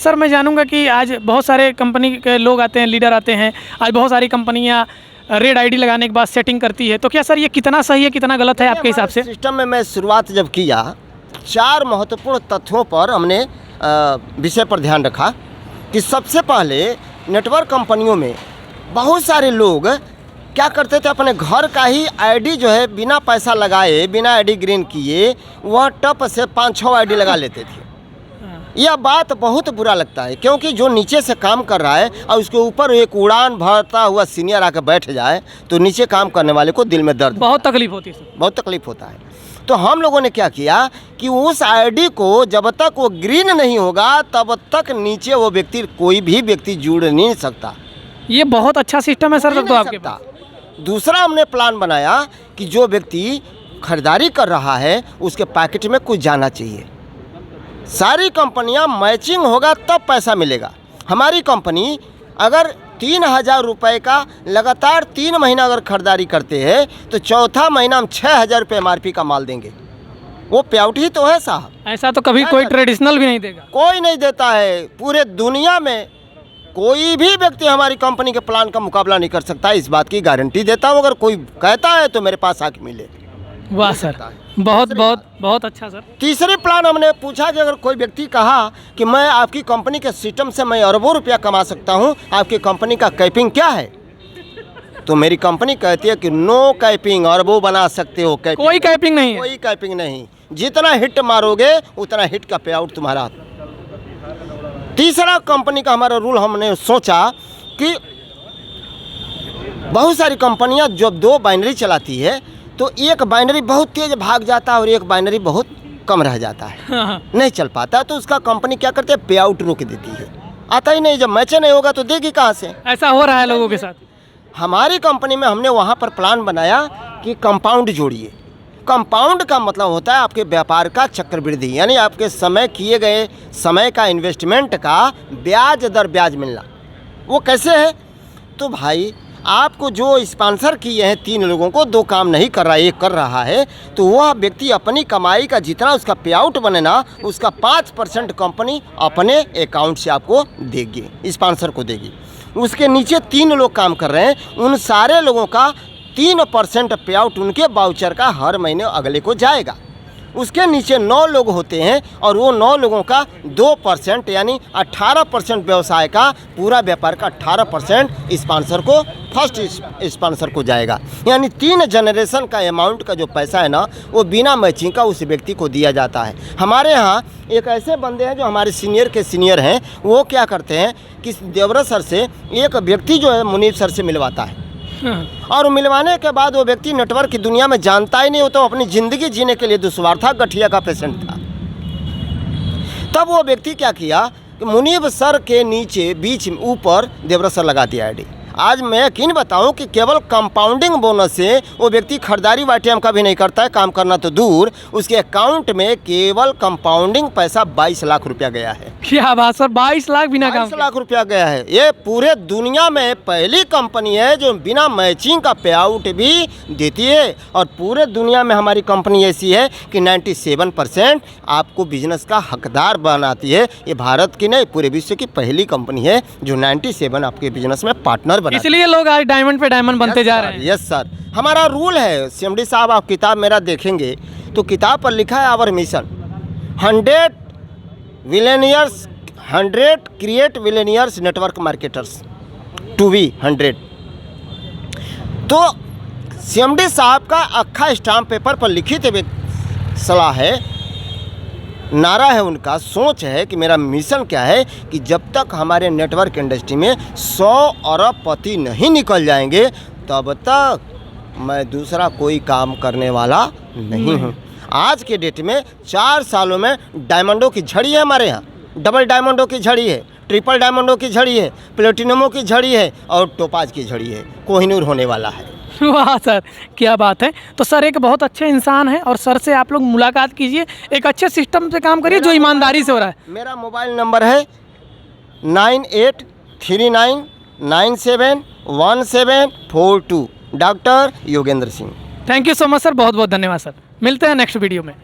Sir मैं जानूंगा कि आज बहुत सारे कंपनी के लोग आते हैं, लीडर आते हैं, आज बहुत सारी कंपनियां रेड आईडी लगाने के बाद सेटिंग करती है, तो क्या सर ये कितना सही है, कितना गलत है आपके हिसाब से? सिस्टम में मैं शुरुआत जब किया 4 महत्वपूर्ण तथ्यों पर हमने विषय पर ध्यान रखा कि सबसे पहले नेटवर्क कंपनियों में बहुत सारे लोग क्या करते थे, अपने घर का ही आईडी जो है बिना पैसा लगाए, बिना आईडी ग्रीन किए वह टप से 5-6 आईडी लगा लेते थे। यह बात बहुत बुरा लगता है, क्योंकि जो नीचे से काम कर रहा है और उसके ऊपर एक उड़ान भरता हुआ सीनियर आकर बैठ जाए तो नीचे काम करने वाले को दिल में दर्द, बहुत तकलीफ होती है, बहुत तकलीफ होता है। तो हम लोगों ने क्या किया कि उस आईडी को जब तक वो ग्रीन नहीं होगा तब तक नीचे वो व्यक्ति, कोई भी व्यक्ति जुड़ नहीं सकता। ये बहुत अच्छा सिस्टम है सर, तो आपके पास। दूसरा हमने प्लान बनाया कि जो व्यक्ति खरीदारी कर रहा है उसके पैकेट में कुछ जाना चाहिए। सारी कंपनियां मैचिंग होगा तब पैसा मिलेगा। हमारी कंपनी अगर 3,000 रुपये का लगातार 3 महीना अगर खरीदारी करते हैं तो चौथा महीना हम 6,000 रुपये MRP का माल देंगे। वो पेआउट ही तो है साहब। ऐसा तो कभी कोई ट्रेडिशनल भी नहीं देगा, कोई नहीं देता है। पूरे दुनिया में कोई भी व्यक्ति हमारी कंपनी के प्लान का मुकाबला नहीं कर सकता, इस बात की गारंटी देता हूँ। अगर कोई कहता है तो मेरे पास आके मिले। वाह सर, बहुत बहुत बहुत अच्छा सर। तीसरे प्लान हमने पूछा कि अगर कोई व्यक्ति कहा कि मैं आपकी कंपनी के सिस्टम से मैं अरबों रुपया कमा सकता हूँ, आपकी कंपनी का कैपिंग क्या है? तो मेरी कंपनी कहती है कि नो कैपिंग, अरबों बना सकते हो, कैपिंग कोई कैपिंग नहीं है, कोई कैपिंग नहीं। जितना हिट मारोगे उतना हिट का पे आउट तुम्हारा। तीसरा कंपनी का हमारा रूल, हमने सोचा कि बहुत सारी कंपनियां जब 2 बाइनरी चलाती है तो एक बाइनरी बहुत तेज भाग जाता है और एक बाइनरी बहुत कम रह जाता है, नहीं चल पाता। तो उसका कंपनी क्या करते हैं, पे आउट रोक देती है, आता ही नहीं। जब मैच नहीं होगा तो देगी कहाँ से? ऐसा हो रहा है लोगों के साथ। हमारी कंपनी में हमने वहाँ पर प्लान बनाया कि कंपाउंड जोड़िए। कंपाउंड का मतलब होता है आपके व्यापार का चक्रवृद्धि, यानी आपके समय किए गए समय का इन्वेस्टमेंट का ब्याज दर ब्याज मिलना। वो कैसे है? तो भाई आपको जो स्पॉन्सर किए हैं 3 लोगों को, 2 काम नहीं कर रहा है, 1 कर रहा है, तो वह व्यक्ति अपनी कमाई का जितना उसका पे आउट बने ना, उसका 5% कंपनी अपने अकाउंट से आपको देगी, स्पॉन्सर को देगी। उसके नीचे 3 लोग काम कर रहे हैं, उन सारे लोगों का 3% पे आउट उनके वाउचर का हर महीने अगले को जाएगा। उसके नीचे 9 लोग होते हैं और वो 9 लोगों का 2% यानी 18% व्यवसाय का, पूरा व्यापार का 18% स्पॉन्सर को, फर्स्ट स्पॉन्सर को जाएगा। यानी 3 जनरेशन का अमाउंट का जो पैसा है ना, वो बिना मैचिंग का उस व्यक्ति को दिया जाता है। हमारे यहाँ एक ऐसे बंदे हैं जो हमारे सीनियर के सीनियर हैं, वो क्या करते हैं कि देवरा सर से एक व्यक्ति जो है मुनीब सर से मिलवाता है, और मिलवाने के बाद वो व्यक्ति नेटवर्क की दुनिया में जानता ही नहीं होता, अपनी ज़िंदगी जीने के लिए दुश्वार था, गठिया का पेशेंट था। तब वो व्यक्ति क्या किया कि मुनीब सर के नीचे बीच ऊपर देवरा सर लगा दिया आईडी। आज मैं यकीन बताऊं कि केवल कंपाउंडिंग बोनस से वो व्यक्ति खरीदारी वाईटीएम का भी नहीं करता है, काम करना तो दूर, उसके अकाउंट में केवल कंपाउंडिंग पैसा 22 लाख रुपया गया है। क्या बात सर, 22 लाख बिना काम 22 लाख रुपया गया है। ये पूरे दुनिया में पहली कंपनी है जो बिना मैचिंग का पे आउट भी देती है, और पूरे दुनिया में हमारी कंपनी ऐसी है कि 97% आपको बिजनेस का हकदार बनाती है। ये भारत की नहीं, पूरे विश्व की पहली कंपनी है जो 97 आपके बिजनेस में पार्टनर, इसलिए लोग आज डायमंड पे डायमंड बनते जा रहे हैं। यस सर, हमारा रूल है। सीएमडी साहब आप किताब मेरा देखेंगे तो किताब पर लिखा है our mission 100 billionaires, 100 create billionaires network marketers to be 100। तो सीएमडी साहब का अक्खा स्टाम्प पेपर पर लिखित सलाह है, नारा है उनका, सोच है कि मेरा मिशन क्या है कि जब तक हमारे नेटवर्क इंडस्ट्री में 100 अरबपति नहीं निकल जाएंगे तब तक मैं दूसरा कोई काम करने वाला नहीं हूँ। आज के डेट में 4 सालों में डायमंडों की झड़ी है हमारे यहाँ, डबल डायमंडों की झड़ी है, ट्रिपल डायमंडों की झड़ी है, प्लेटिनमों की झड़ी है और टोपाज की झड़ी है, कोहिनूर होने वाला है। वाह सर, क्या बात है। तो सर एक बहुत अच्छे इंसान है और सर से आप लोग मुलाकात कीजिए, एक अच्छे सिस्टम से काम करिए जो ईमानदारी से हो रहा है। मेरा मोबाइल नंबर है 9839971742, doctor Yogendra Singh. Thank you so much sir, बहुत बहुत धन्यवाद सर। मिलते हैं नेक्स्ट वीडियो में।